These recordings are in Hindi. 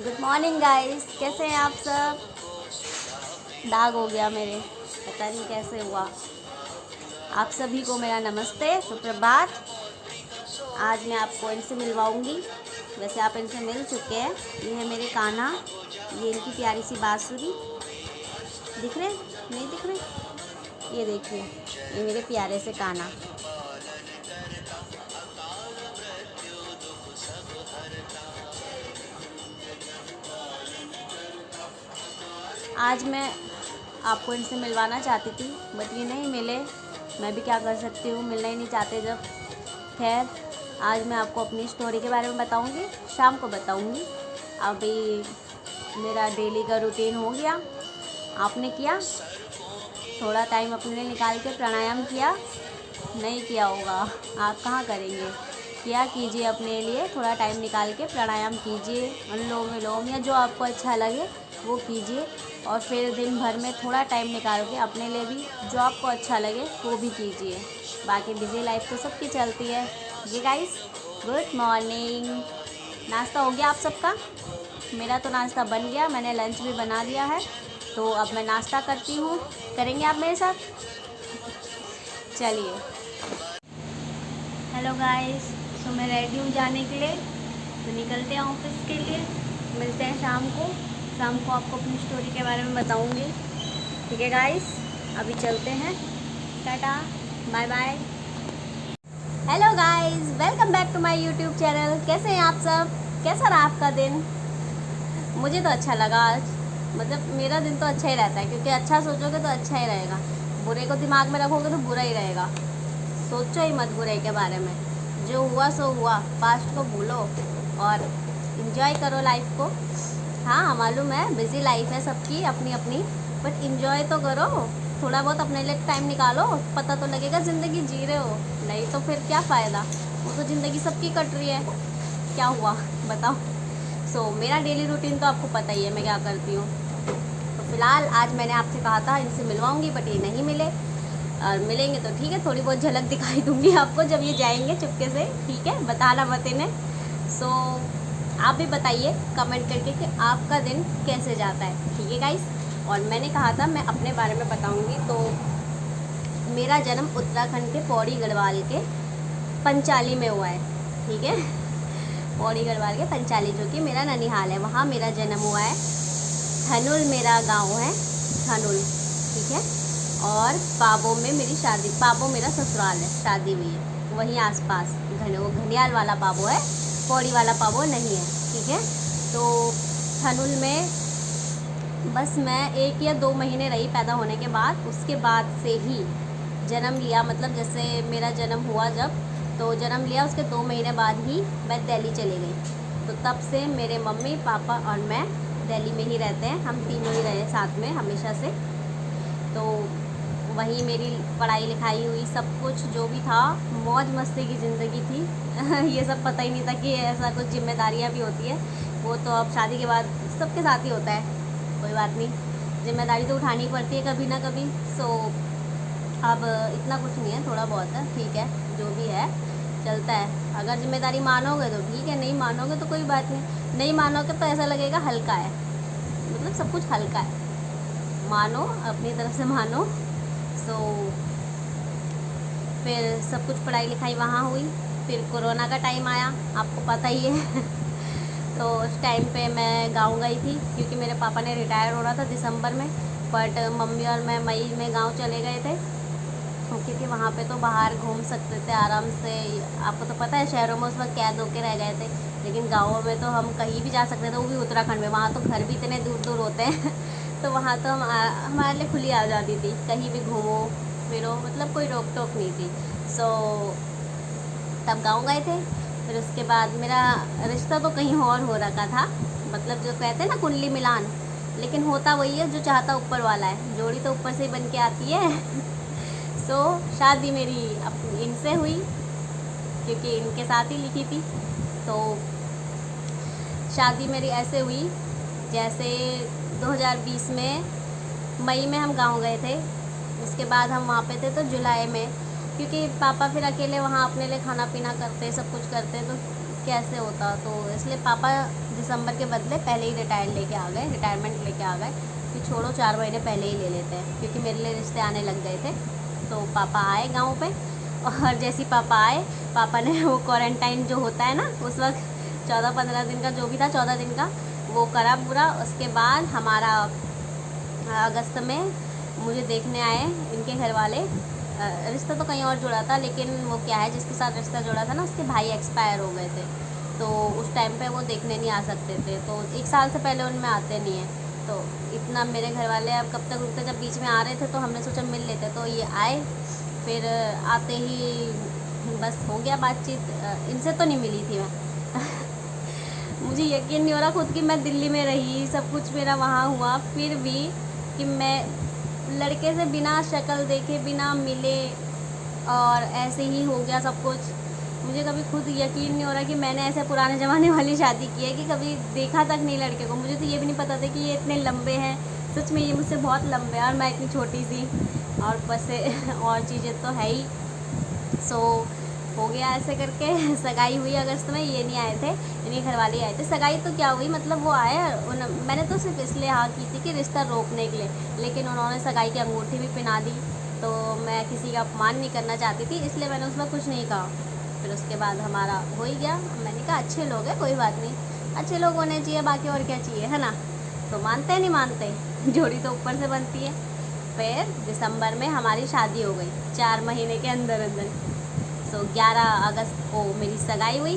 गुड मॉर्निंग गाइस, कैसे हैं आप सब। दाग हो गया मेरे, पता नहीं कैसे हुआ। आप सभी को मेरा नमस्ते, सुप्रभात। आज मैं आपको इनसे मिलवाऊंगी। वैसे आप इनसे मिल चुके हैं। ये है मेरे कान्हा, ये इनकी प्यारी सी बांसुरी। दिख रहे नहीं दिख रहे? ये देखिए, ये मेरे प्यारे से कान्हा। आज मैं आपको इनसे मिलवाना चाहती थी, बट ये नहीं मिले। मैं भी क्या कर सकती हूँ, मिलना ही नहीं चाहते जब। खैर, आज मैं आपको अपनी स्टोरी के बारे में बताऊँगी, शाम को बताऊँगी। अभी मेरा डेली का रूटीन हो गया। आपने किया? थोड़ा टाइम अपने लिए निकाल के प्राणायाम किया? नहीं किया होगा, आप कहाँ करेंगे। किया कीजिए, अपने लिए थोड़ा टाइम निकाल के प्राणायाम कीजिए, अनुलोम विलोम या जो आपको अच्छा लगे वो कीजिए। और फिर दिन भर में थोड़ा टाइम निकाल के अपने लिए भी जो आपको अच्छा लगे वो भी कीजिए। बाकी बिज़ी लाइफ तो सबकी चलती है। जी गाइस, गुड मॉर्निंग। नाश्ता हो गया आप सबका? मेरा तो नाश्ता बन गया, मैंने लंच भी बना दिया है। तो अब मैं नाश्ता करती हूँ। करेंगे आप मेरे साथ? चलिए। हेलो गाइस, तो मैं रेडी हूँ जाने के लिए, तो निकलते हैं ऑफिस के लिए। मिलते हैं शाम को। शाम को आपको अपनी स्टोरी के बारे में बताऊँगी। ठीक है गाइस, अभी चलते हैं। Tata, bye bye. Hello guys, welcome back to my YouTube channel. कैसे हैं आप सब? कैसा रहा आपका दिन? मुझे तो अच्छा लगा आज। मतलब मेरा दिन तो अच्छा ही रहता है, क्योंकि अच्छा सोचोगे तो अच्छा ही रहेगा। बुरे को दिमाग में रखोगे तो बुरा ही रहेगा। सोचो ही मत बुरे के बारे में। जो हुआ सो हुआ, पास्ट को भूलो और इन्जॉय करो लाइफ को। हाँ, मालूम है बिज़ी लाइफ है सबकी अपनी अपनी, बट इन्जॉय तो करो। थोड़ा बहुत अपने लिए टाइम निकालो, पता तो लगेगा ज़िंदगी जी रहे हो। नहीं तो फिर क्या फ़ायदा। वो तो ज़िंदगी सबकी कट रही है। क्या हुआ बताओ। मेरा डेली रूटीन तो आपको पता ही है मैं क्या करती हूँ। तो फ़िलहाल आज मैंने आपसे कहा था इनसे मिलवाऊँगी, बट ये नहीं मिले। और मिलेंगे तो ठीक है, थोड़ी बहुत झलक दिखाई दूँगी आपको जब ये जाएंगे चुपके से। ठीक है, बताना मत इन्हें। आप भी बताइए कमेंट करके कि आपका दिन कैसे जाता है। ठीक है गाइस। और मैंने कहा था मैं अपने बारे में बताऊंगी। तो मेरा जन्म उत्तराखंड के पौड़ी गढ़वाल के पंचाली में हुआ है। ठीक है, पौड़ी गढ़वाल के पंचाली, जो कि मेरा ननिहाल है, वहाँ मेरा जन्म हुआ है। धनुल मेरा गांव है, धनुल। ठीक है। और पाबो में मेरी शादी, पाबो मेरा ससुराल है, शादी हुई है वहीं आसपास। वो घनियाल वाला पाबो है, पौड़ी वाला पाबो नहीं है। ठीक है। तो धनुल में बस मैं 1 या 2 महीने रही पैदा होने के बाद। उसके बाद से ही जन्म लिया, मतलब जैसे मेरा जन्म हुआ जब, तो जन्म लिया उसके 2 महीने बाद ही मैं दिल्ली चली गई। तो तब से मेरे मम्मी पापा और मैं दिल्ली में ही रहते हैं। हम तीनों ही रहे साथ में हमेशा से। तो वहीं मेरी पढ़ाई लिखाई हुई, सब कुछ जो भी था, मौज मस्ती की ज़िंदगी थी। ये सब पता ही नहीं था कि ऐसा कुछ जिम्मेदारियाँ भी होती है। वो तो अब शादी के बाद सबके साथ ही होता है, कोई बात नहीं। जिम्मेदारी तो उठानी पड़ती है कभी ना कभी। अब इतना कुछ नहीं है, थोड़ा बहुत है। ठीक है, जो भी है चलता है। अगर जिम्मेदारी मानोगे तो ठीक है, नहीं मानोगे तो कोई बात नहीं। नहीं मानोगे तो ऐसा लगेगा हल्का है, मतलब सब कुछ हल्का है। मानो, अपनी तरफ से मानो। सो फिर सब कुछ पढ़ाई लिखाई वहाँ हुई। फिर कोरोना का टाइम आया, आपको पता ही है। तो उस टाइम पे मैं गांव गई थी, क्योंकि मेरे पापा ने रिटायर होना था दिसंबर में। बट मम्मी और मैं मई में गांव चले गए थे, क्योंकि वहाँ पे तो बाहर घूम सकते थे आराम से। आपको तो पता है शहरों में उस वक्त कैद होके रह गए थे, लेकिन गाँवों में तो हम कहीं भी जा सकते थे, वो भी उत्तराखंड में। वहाँ तो घर भी इतने दूर दूर होते हैं। तो वहाँ तो हमारे लिए खुली आज़ादी थी, कहीं भी घूमो फिरो, मतलब कोई रोक टोक नहीं थी। तब गाँव गए थे। फिर उसके बाद मेरा रिश्ता तो कहीं और हो रखा था, मतलब जो कहते हैं ना कुंडली मिलान, लेकिन होता वही है जो चाहता ऊपर वाला है। जोड़ी तो ऊपर से ही बन के आती है। शादी मेरी इनसे हुई, क्योंकि इनके साथ ही लिखी थी। तो शादी मेरी ऐसे हुई जैसे 2020 में मई में हम गांव गए थे। उसके बाद हम वहाँ पे थे तो जुलाई में, क्योंकि पापा फिर अकेले वहाँ अपने लिए खाना पीना करते, सब कुछ करते, तो कैसे होता। तो इसलिए पापा दिसंबर के बदले पहले ही रिटायरमेंट लेके आ गए कि छोड़ो 4 महीने पहले ही ले लेते हैं, क्योंकि मेरे लिए रिश्ते आने लग गए थे। तो पापा आए गाँव पे, और जैसे ही पापा आए, पापा ने वो क्वारंटाइन जो होता है ना उस वक्त 14-15 दिन का जो भी था, 14 दिन का वो करा पूरा। उसके बाद हमारा अगस्त में मुझे देखने आए इनके घर वाले। रिश्ता तो कहीं और जुड़ा था, लेकिन वो क्या है, जिसके साथ रिश्ता जुड़ा था ना उसके भाई एक्सपायर हो गए थे, तो उस टाइम पे वो देखने नहीं आ सकते थे। तो 1 साल से पहले उनमें आते नहीं हैं। तो इतना मेरे घर वाले अब कब तक रुकते, जब बीच में आ रहे थे तो हमने सोचा मिल लेते, तो ये आए। फिर आते ही बस हो गया बातचीत। इनसे तो नहीं मिली थी मैं मुझे यकीन नहीं हो रहा खुद कि मैं दिल्ली में रही, सब कुछ मेरा वहाँ हुआ, फिर भी कि मैं लड़के से बिना शक्ल देखे, बिना मिले, और ऐसे ही हो गया सब कुछ। मुझे कभी खुद यकीन नहीं हो रहा कि मैंने ऐसे पुराने ज़माने वाली शादी की है कि कभी देखा तक नहीं लड़के को। मुझे तो ये भी नहीं पता था कि ये इतने लंबे हैं, सच में ये मुझसे बहुत लंबे हैं और मैं इतनी छोटी सी, और बस और चीज़ें तो है ही। सो हो गया ऐसे करके। सगाई हुई अगस्त में, ये नहीं आए थे, इनके घर वाले आए थे। सगाई तो क्या हुई, मतलब वो आए, मैंने तो सिर्फ इसलिए हाँ की थी कि रिश्ता रोकने के लिए, लेकिन उन्होंने सगाई की अंगूठी भी पहना दी। तो मैं किसी का अपमान नहीं करना चाहती थी, इसलिए मैंने उसमें कुछ नहीं कहा। फिर उसके बाद हमारा हो ही गया। मैंने कहा अच्छे लोग हैं, कोई बात नहीं, अच्छे लोग होने चाहिए, बाकी और क्या चाहिए, है ना। तो मानते नहीं मानते, जोड़ी तो ऊपर से बनती है। फिर दिसंबर में हमारी शादी हो गई, 4 महीने के अंदर अंदर। सो 11 अगस्त को मेरी सगाई हुई।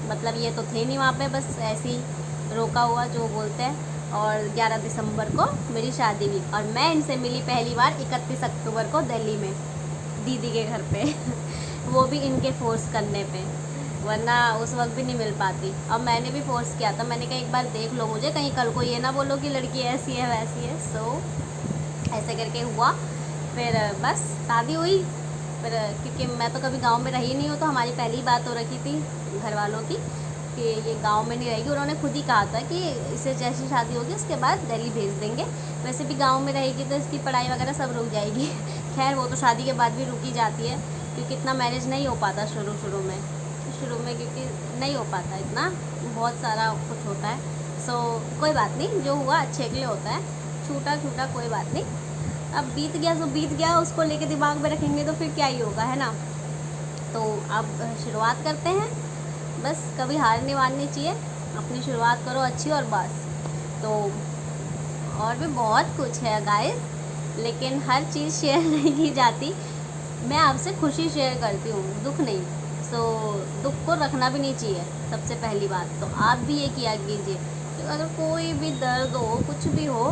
मतलब ये तो थे नहीं वहाँ पे, बस ऐसे ही रोका हुआ जो बोलते हैं। और 11 दिसंबर को मेरी शादी हुई, और मैं इनसे मिली पहली बार 31 अक्टूबर को दिल्ली में, दीदी के घर पे वो भी इनके फोर्स करने पे, वरना उस वक्त भी नहीं मिल पाती। अब मैंने भी फोर्स किया था, मैंने कहा एक बार देख लो मुझे, कहीं कल को ये ना बोलो कि लड़की ऐसी है वैसी है। सो ऐसे करके हुआ। फिर बस शादी हुई। फिर क्योंकि मैं तो कभी गांव में रही नहीं हूँ, तो हमारी पहली बात हो रखी थी घर वालों की कि ये गांव में नहीं रहेगी। उन्होंने खुद ही कहा था कि इसे जैसी शादी होगी उसके बाद दिल्ली भेज देंगे, वैसे भी गांव में रहेगी तो इसकी पढ़ाई वगैरह सब रुक जाएगी। खैर वो तो शादी के बाद भी रुकी जाती है, क्योंकि इतना मैनेज नहीं हो पाता शुरू में, क्योंकि नहीं हो पाता इतना, बहुत सारा कुछ होता है। सो कोई बात नहीं, जो हुआ अच्छे के लिए होता है, छूटा कोई बात नहीं। अब बीत गया जो बीत गया, उसको लेके दिमाग में रखेंगे तो फिर क्या ही होगा, है ना। तो अब शुरुआत करते हैं। बस कभी हार नहीं माननी चाहिए, अपनी शुरुआत करो अच्छी, और बस। तो और भी बहुत कुछ है गाइस, लेकिन हर चीज़ शेयर नहीं की जाती। मैं आपसे खुशी शेयर करती हूँ, दुख नहीं। सो दुख को रखना भी नहीं चाहिए, सबसे पहली बात तो आप भी ये किया कीजिए कि अगर कोई भी दर्द हो, कुछ भी हो,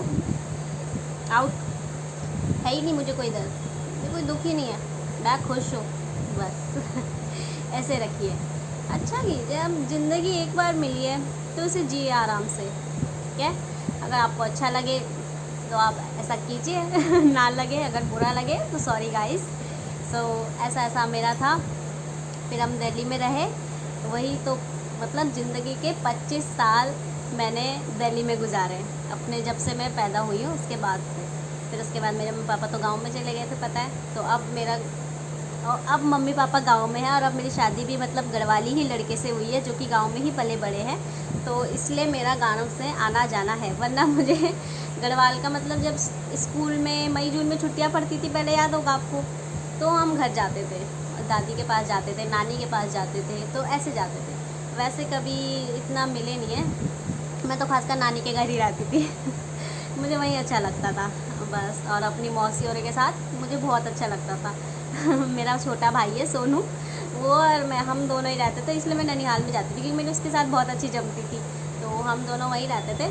आउट है ही नहीं मुझे कोई दर्द, मुझे कोई दुख ही नहीं है, मैं खुश हूँ बस। ऐसे रखिए, अच्छा कीजिए। अब ज़िंदगी एक बार मिली है तो उसे जिए आराम से, ठीक है। अगर आपको अच्छा लगे तो आप ऐसा कीजिए, ना लगे, अगर बुरा लगे तो सॉरी गाइस। सो ऐसा मेरा था। फिर हम दिल्ली में रहे, वही तो मतलब ज़िंदगी के 25 साल मैंने दिल्ली में गुजारे, अपने जब से मैं पैदा हुई हूँ उसके बाद से। फिर उसके बाद मेरे मम्मी पापा तो गांव में चले गए थे, पता है। तो अब मम्मी पापा गांव में हैं, और अब मेरी शादी भी मतलब गढ़वाली ही लड़के से हुई है, जो कि गांव में ही पले बड़े हैं। तो इसलिए मेरा गाँव से आना जाना है, वरना मुझे गढ़वाल का मतलब, जब स्कूल में मई जून में छुट्टियाँ पड़ती थी पहले, याद होगा आपको, तो हम घर जाते थे, दादी के पास जाते थे, नानी के पास जाते थे, तो ऐसे जाते थे। वैसे कभी इतना मिले नहीं है, मैं तो खासकर नानी के घर ही रहती थी। मुझे वहीं अच्छा लगता था बस, और अपनी मौसी और के साथ मुझे बहुत अच्छा लगता था। मेरा छोटा भाई है सोनू, वो और मैं, हम दोनों ही रहते थे, इसलिए मैं ननिहाल में जाती थी, क्योंकि मेरी उसके साथ बहुत अच्छी जमती थी। तो हम दोनों वहीं रहते थे,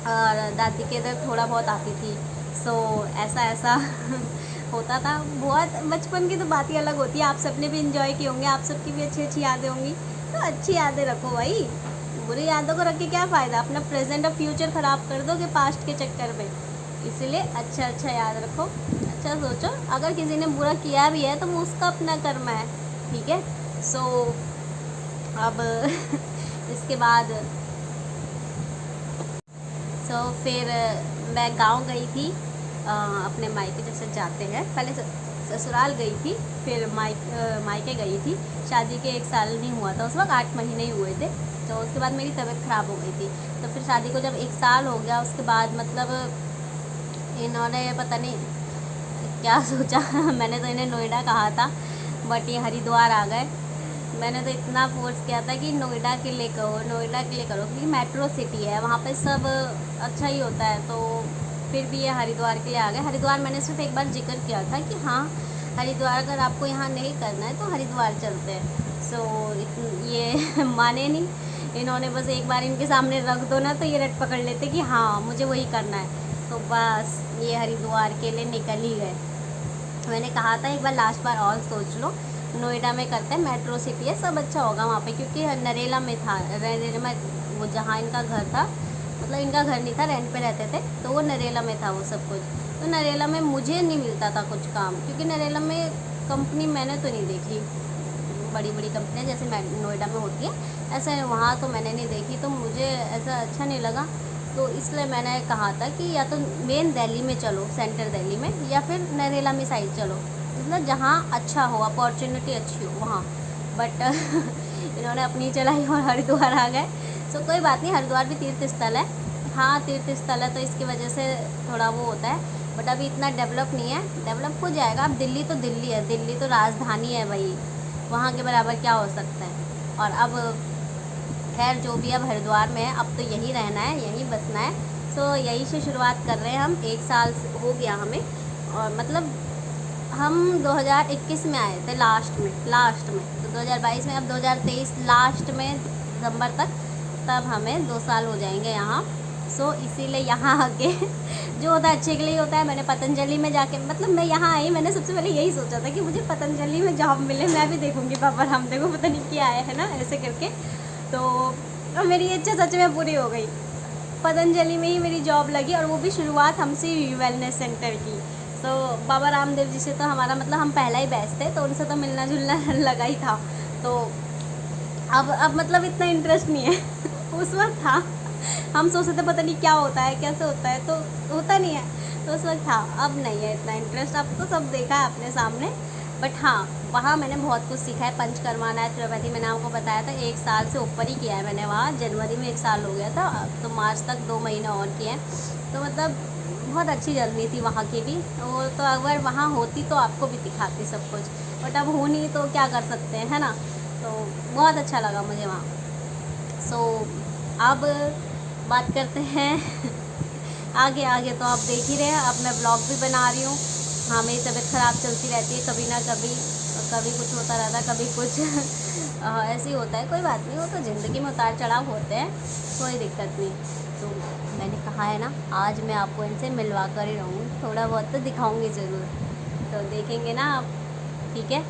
और दादी के इधर थोड़ा बहुत आती थी। सो ऐसा होता था। बहुत बचपन की तो बात ही अलग होती है, आप सबने भी इंजॉय किए होंगे, आप सबकी भी अच्छी अच्छी यादें होंगी। तो अच्छी यादें रखो भाई, बुरी यादों को रख के क्या फ़ायदा, अपना प्रेजेंट और फ्यूचर ख़राब कर दोगे पास्ट के चक्कर में। इसीलिए अच्छा याद रखो, अच्छा सोचो। अगर किसी ने बुरा किया भी है तो वो उसका अपना कर्म है, ठीक है। सो अब इसके बाद फिर मैं गांव गई थी, अपने मायके जैसे जाते हैं पहले से, ससुराल गई थी, फिर मायके गई थी। शादी के 1 साल नहीं हुआ था उस वक्त, 8 महीने ही हुए थे। तो उसके बाद मेरी तबीयत ख़राब हो गई थी। तो फिर शादी को जब 1 साल हो गया, उसके बाद मतलब इन्होंने पता नहीं क्या सोचा मैंने तो इन्हें नोएडा कहा था, बट ये हरिद्वार आ गए। मैंने तो इतना फोर्स किया था कि नोएडा के लिए करो, नोएडा के लिए करो, क्योंकि मेट्रो सिटी है, वहाँ पे सब अच्छा ही होता है। तो फिर भी ये हरिद्वार के लिए आ गए। हरिद्वार मैंने सिर्फ एक बार जिक्र किया था कि हाँ, हरिद्वार अगर आपको यहाँ नहीं करना है तो हरिद्वार चलते हैं। सो ये माने नहीं, इन्होंने बस एक बार इनके सामने रख दो ना तो ये रट पकड़ लेते कि हाँ मुझे वही करना है। तो बस ये हरिद्वार के लिए निकल ही गए। मैंने कहा था एक बार, लास्ट बार और सोच लो, नोएडा में करते हैं, मेट्रो सिटी है, सब अच्छा होगा वहाँ पे। क्योंकि नरेला में था, नरेला में वो जहाँ इनका घर था, मतलब इनका घर नहीं था, रेंट पे रहते थे, तो वो नरेला में था वो सब कुछ। तो नरेला में मुझे नहीं मिलता था कुछ काम, क्योंकि नरेला में कंपनी मैंने तो नहीं देखी, बड़ी बड़ी कंपनियाँ जैसे नोएडा में होती है, ऐसे वहाँ तो मैंने नहीं देखी। तो मुझे ऐसा अच्छा नहीं लगा, तो इसलिए मैंने कहा था कि या तो मेन दिल्ली में चलो, सेंटर दिल्ली में, या फिर नरेला में साइड चलो, मतलब जहाँ अच्छा हो, अपॉर्चुनिटी अच्छी हो वहाँ। बट इन्होंने अपनी चलाई और हरिद्वार आ गए। सो कोई बात नहीं, हरिद्वार भी तीर्थ स्थल है। हाँ तीर्थ स्थल है, तो इसकी वजह से थोड़ा वो होता है, बट अभी इतना डेवलप नहीं है, डेवलप हो जाएगा। अब दिल्ली तो दिल्ली है, दिल्ली तो राजधानी है भाई, वहाँ के बराबर क्या हो सकता है। और अब खैर जो भी अब हरिद्वार में है, अब तो यहीं रहना है, यहीं बसना है। सो यहीं से शुरुआत कर रहे हैं हम। 1 साल हो गया हमें, और मतलब हम 2021 में आए थे लास्ट में, तो 2022 में, अब 2023 लास्ट में दिसंबर तक, तब हमें 2 साल हो जाएंगे यहाँ। सो इसीलिए यहाँ आके जो होता है अच्छे के लिए होता है। मैंने पतंजलि में जाके, मतलब मैं यहाँ आई, मैंने सबसे पहले यही सोचा था कि मुझे पतंजलि में जॉब मिले, मैं भी देखूँगी पापा रामदेव को, पता नहीं क्या है ना, ऐसे करके। तो मेरी इच्छा सच में पूरी हो गई, पतंजलि में ही मेरी जॉब लगी, और वो भी शुरुआत हमसे हुई वेलनेस सेंटर की। तो बाबा रामदेव जी से तो हमारा मतलब हम पहला ही बैच थे, तो उनसे तो मिलना जुलना लगा ही था। तो अब मतलब इतना इंटरेस्ट नहीं है उस वक्त था, हम सोचते थे पता नहीं क्या होता है, कैसे होता है, तो होता नहीं है, तो उस वक्त था। अब नहीं है इतना इंटरेस्ट, अब तो सब देखा है अपने सामने। बट हाँ, वहाँ मैंने बहुत कुछ सीखा है। पंचकर्मा, नेचुरोपैथी मैंने आपको बताया था, 1 साल से ऊपर ही किया है मैंने वहाँ। जनवरी में 1 साल हो गया था, तो मार्च तक 2 महीने और किए हैं। तो मतलब बहुत अच्छी जर्नी थी वहाँ की भी। तो अगर वहाँ होती तो आपको भी दिखाती सब कुछ, बट अब हो नहीं तो क्या कर सकते हैं, है ना। तो बहुत अच्छा लगा मुझे वहाँ। सो अब बात करते हैं आगे आगे। तो आप देख ही रहे हैं, अब मैं ब्लॉग भी बना रही हूँ। हाँ, मेरी तबीयत ख़राब चलती रहती है कभी ना कभी, कभी कुछ होता रहता है, कभी कुछ ऐसे ही होता है, कोई बात नहीं, वो तो ज़िंदगी में उतार चढ़ाव होते हैं, कोई दिक्कत नहीं। तो मैंने कहा है ना, आज मैं आपको इनसे मिलवा कर ही रहूँगी, थोड़ा बहुत तो दिखाऊँगी ज़रूर, तो देखेंगे ना आप, ठीक है।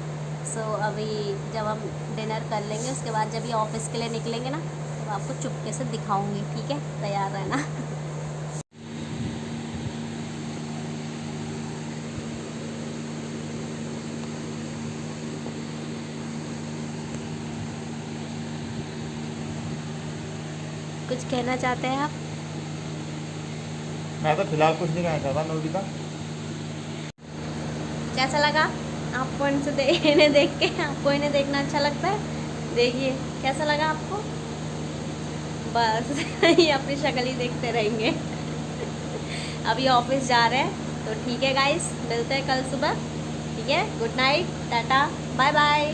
सो अभी जब हम डिनर कर लेंगे, उसके बाद जब ये ऑफिस के लिए निकलेंगे ना, तो आपको चुपके से दिखाऊँगी, ठीक है, तैयार रहना कुछ कहना चाहते हैं आप? मैं तो फिलहाल कुछ नहीं कहना चाहता नवनीता। कैसा लगा आपको इन्हें देख के? आपको इन्हें देखना अच्छा लगता है? देखिए कैसा लगा आपको? बस ये अपनी शक्ल ही देखते रहेंगे अभी ऑफिस जा रहे हैं, तो ठीक है गाइस, मिलते हैं कल सुबह, ठीक है। Good night, tata, bye bye.